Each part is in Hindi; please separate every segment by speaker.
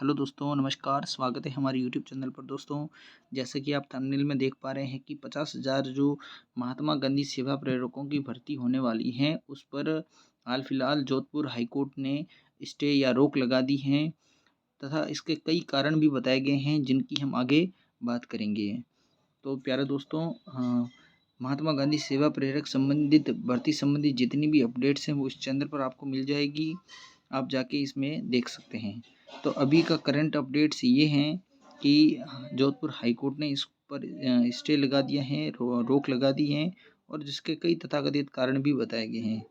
Speaker 1: हेलो दोस्तों, नमस्कार। स्वागत है हमारे यूट्यूब चैनल पर। दोस्तों, जैसे कि आप थंबनेल में देख पा रहे हैं कि 50,000 जो महात्मा गांधी सेवा प्रेरकों की भर्ती होने वाली है, उस पर हाल फिलहाल जोधपुर हाईकोर्ट ने स्टे या रोक लगा दी है तथा इसके कई कारण भी बताए गए हैं जिनकी हम आगे बात करेंगे। तो प्यारे दोस्तों, महात्मा गांधी सेवा प्रेरक संबंधित भर्ती संबंधी जितनी भी अपडेट्स हैं वो इस चैनल पर आपको मिल जाएगी। आप जाके इसमें देख सकते हैं। तो अभी का करंट अपडेट्स ये हैं कि जोधपुर हाई कोर्ट ने इस पर स्टे लगा दिया है, रोक लगा दी है और जिसके कई तथाकथित कारण भी बताए गए हैं।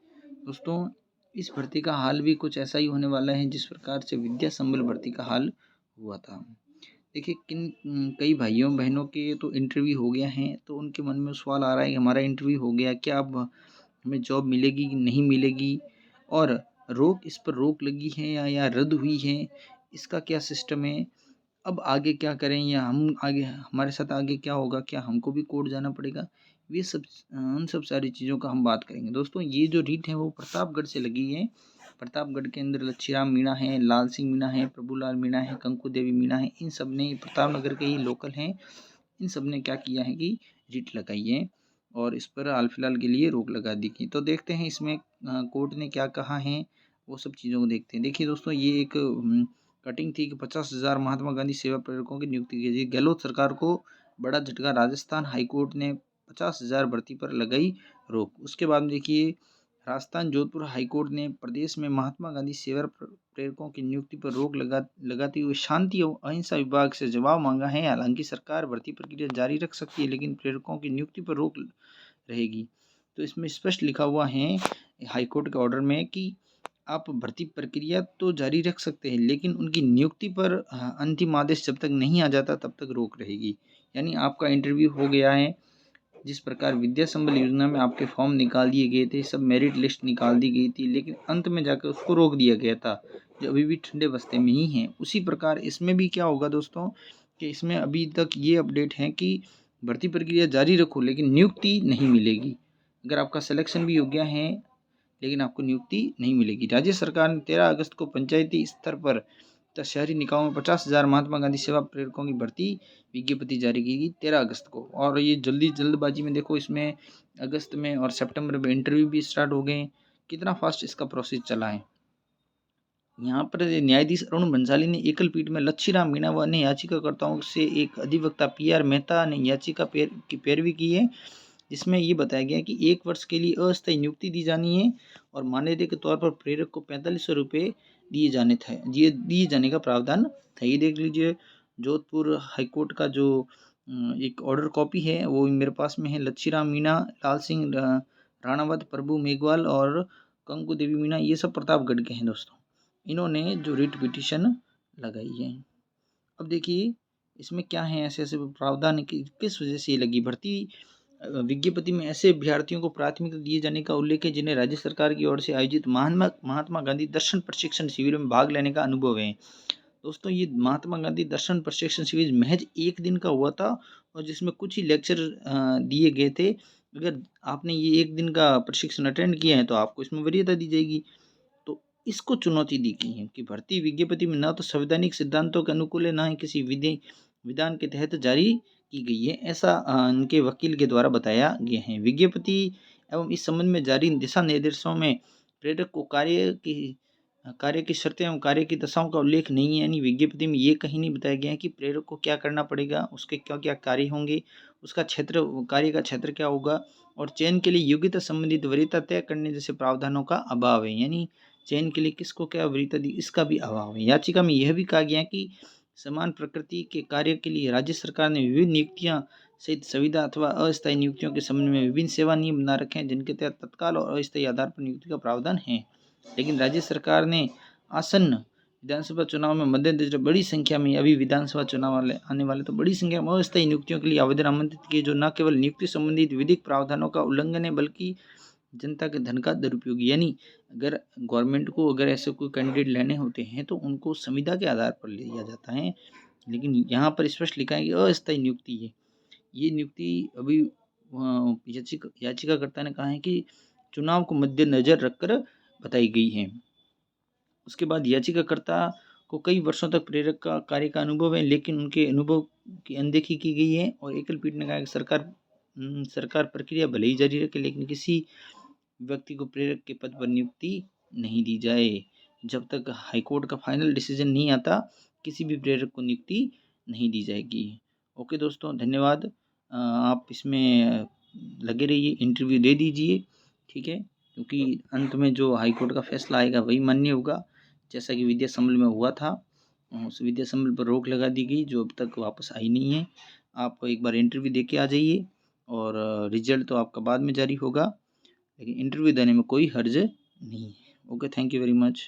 Speaker 1: दोस्तों, इस भर्ती का हाल भी कुछ ऐसा ही होने वाला है जिस प्रकार से विद्या संबल भर्ती का हाल हुआ था। देखिए, कई भाइयों बहनों के तो इंटरव्यू हो गया है, तो उनके मन में सवाल आ रहा है कि हमारा इंटरव्यू हो गया, क्या अब हमें जॉब मिलेगी कि नहीं मिलेगी, और इस पर रोक लगी है या रद्द हुई है, इसका क्या सिस्टम है, अब आगे क्या करें, या हम आगे हमारे साथ आगे क्या होगा, क्या हमको भी कोर्ट जाना पड़ेगा। ये सब उन सब सारी चीज़ों का हम बात करेंगे। दोस्तों, ये जो रीट है वो प्रतापगढ़ से लगी है। प्रतापगढ़ के अंदर लच्छीराम मीणा है, लाल सिंह मीणा है, प्रभुलाल मीणा है, कंकु देवी मीणा है। इन सब ने, प्रतापनगर के ही लोकल हैं, इन सब ने क्या किया है कि रीट लगाई है और इस पर हाल फिलहाल के लिए रोक लगा दी गई। तो देखते हैं इसमें कोर्ट ने क्या कहा है, वो सब चीज़ों को देखते हैं। देखिए दोस्तों, ये एक कटिंग थी कि 50,000 महात्मा गांधी सेवा प्रेरकों की नियुक्ति की गई। गहलोत सरकार को बड़ा झटका। राजस्थान हाईकोर्ट ने 50,000 भर्ती पर लगाई रोक। उसके बाद देखिए, राजस्थान जोधपुर हाईकोर्ट ने प्रदेश में महात्मा गांधी सेवा प्रेरकों की नियुक्ति पर रोक लगाते हुए शांति और अहिंसा विभाग से जवाब मांगा है। हालांकि सरकार भर्ती प्रक्रिया जारी रख सकती है, लेकिन प्रेरकों की नियुक्ति पर रोक रहेगी। तो इसमें स्पष्ट लिखा हुआ है हाईकोर्ट के ऑर्डर में कि आप भर्ती प्रक्रिया तो जारी रख सकते हैं, लेकिन उनकी नियुक्ति पर अंतिम आदेश जब तक नहीं आ जाता तब तक रोक रहेगी। यानी आपका इंटरव्यू हो गया है, जिस प्रकार विद्या संबल योजना में आपके फॉर्म निकाल दिए गए थे, सब मेरिट लिस्ट निकाल दी गई थी, लेकिन अंत में जाकर उसको रोक दिया गया था, जो अभी भी ठंडे बस्ते में ही हैं। उसी प्रकार इसमें भी क्या होगा दोस्तों, कि इसमें अभी तक ये अपडेट है कि भर्ती प्रक्रिया जारी रखो लेकिन नियुक्ति नहीं मिलेगी। अगर आपका सिलेक्शन भी हो गया है लेकिन आपको नियुक्ति नहीं मिलेगी। राज्य सरकार ने 13 अगस्त को पंचायती स्तर पर तथा शहरी निकायों में 50,000 महात्मा गांधी सेवा प्रेरकों की भर्ती विज्ञप्ति जारी की गई 13 अगस्त को। और ये जल्दबाजी में देखो, इसमें अगस्त में और सितंबर में इंटरव्यू भी स्टार्ट हो गए। कितना फास्ट इसका प्रोसेस चला है। यहाँ पर न्यायाधीश अरुण बंसाली ने एकल पीठ में लच्छीराम मीणा व अन्य याचिकाकर्ताओं से एक अधिवक्ता PR मेहता ने याचिका की पैरवी की है, जिसमें ये बताया गया कि 1 वर्ष के लिए अस्थायी नियुक्ति दी जानी है और मानदेय के तौर पर प्रेरक को 4500 रुपये दिए जाने का प्रावधान था। ये देख लीजिए, जोधपुर हाईकोर्ट का जो एक ऑर्डर कॉपी है वो मेरे पास में है। लच्छीराम मीणा, लाल सिंह राणावत, प्रभु मेघवाल और कंकु देवी मीणा, ये सब प्रतापगढ़ के हैं दोस्तों। इन्होंने जो रिट पिटीशन लगाई है। अब देखिए, इसमें क्या है, ऐसे ऐसे प्रावधान किस वजह से ये लगी। भर्ती विज्ञप्ति में ऐसे अभ्यर्थियों को प्राथमिकता दिए जाने का उल्लेख है जिन्हें राज्य सरकार की ओर से आयोजित महात्मा गांधी दर्शन प्रशिक्षण शिविर में भाग लेने का अनुभव है। दोस्तों, ये महात्मा गांधी दर्शन प्रशिक्षण शिविर महज 1 दिन का हुआ था और जिसमें कुछ ही लेक्चर दिए गए थे। अगर आपने ये 1 दिन का प्रशिक्षण अटेंड किया है तो आपको इसमें वरीयता दी जाएगी। तो इसको चुनौती दी गई है कि भर्ती विज्ञप्ति में न तो संवैधानिक सिद्धांतों के अनुकूल है, न ही किसी विधान के तहत जारी की गई है, ऐसा उनके वकील के द्वारा बताया गया है। विज्ञप्ति एवं इस संबंध में जारी दिशा निर्देशों में प्रेरक को कार्य की शर्तें एवं कार्य की दशाओं का उल्लेख नहीं है। यानी विज्ञप्ति में ये कहीं नहीं बताया गया है कि प्रेरक को क्या करना पड़ेगा, उसके क्या क्या कार्य होंगे, उसका क्षेत्र, कार्य का क्षेत्र क्या होगा, और चयन के लिए योग्यता संबंधित वरीयता तय करने जैसे प्रावधानों का अभाव है। यानी चयन के लिए किसको क्या वरीयता दी, इसका भी अभाव है। याचिका में यह भी कहा गया कि समान प्रकृति के कार्य के लिए राज्य सरकार ने विभिन्न नियुक्तियां सहित संविदा अथवा अस्थायी नियुक्तियों के संबंध में विभिन्न सेवा नियम बना रखे हैं, जिनके तहत तत्काल और अस्थायी आधार पर नियुक्ति का प्रावधान है। लेकिन राज्य सरकार ने आसन्न विधानसभा चुनाव में मद्देनजर बड़ी संख्या में, अभी विधानसभा चुनाव आने वाले, तो बड़ी संख्या में अस्थायी नियुक्तियों के लिए आवेदन आमंत्रित किए, जो न केवल नियुक्ति संबंधित विधिक प्रावधानों का उल्लंघन है बल्कि जनता के धन का दुरुपयोग। यानी अगर गवर्नमेंट को अगर ऐसे कोई कैंडिडेट लेने होते हैं तो उनको संविदा के आधार पर लिया जाता है, लेकिन यहाँ पर स्पष्ट लिखा है कि अस्थायी नियुक्ति है। ये नियुक्ति अभी याचिकाकर्ता ने कहा है कि चुनाव को मद्देनजर रखकर बताई गई है। उसके बाद याचिकाकर्ता को कई वर्षों तक प्रेरक का कार्य का अनुभव है, लेकिन उनके अनुभव की अनदेखी की गई है। और एकल पीठ ने कहा कि सरकार प्रक्रिया भले ही जारी रखे, लेकिन किसी व्यक्ति को प्रेरक के पद पर नियुक्ति नहीं दी जाए। जब तक हाईकोर्ट का फाइनल डिसीजन नहीं आता, किसी भी प्रेरक को नियुक्ति नहीं दी जाएगी। ओके दोस्तों, धन्यवाद। आप इसमें लगे रहिए, इंटरव्यू दे दीजिए, ठीक है, क्योंकि अंत में जो हाईकोर्ट का फैसला आएगा वही मान्य होगा। जैसा कि विद्या संबल में हुआ था, उस विद्या संबल पर रोक लगा दी गई जो अब तक वापस आई नहीं है। आप एक बार इंटरव्यू दे के आ जाइए, और रिजल्ट तो आपका बाद में जारी होगा, लेकिन इंटरव्यू देने में कोई हर्ज नहीं है। Okay, thank you very much.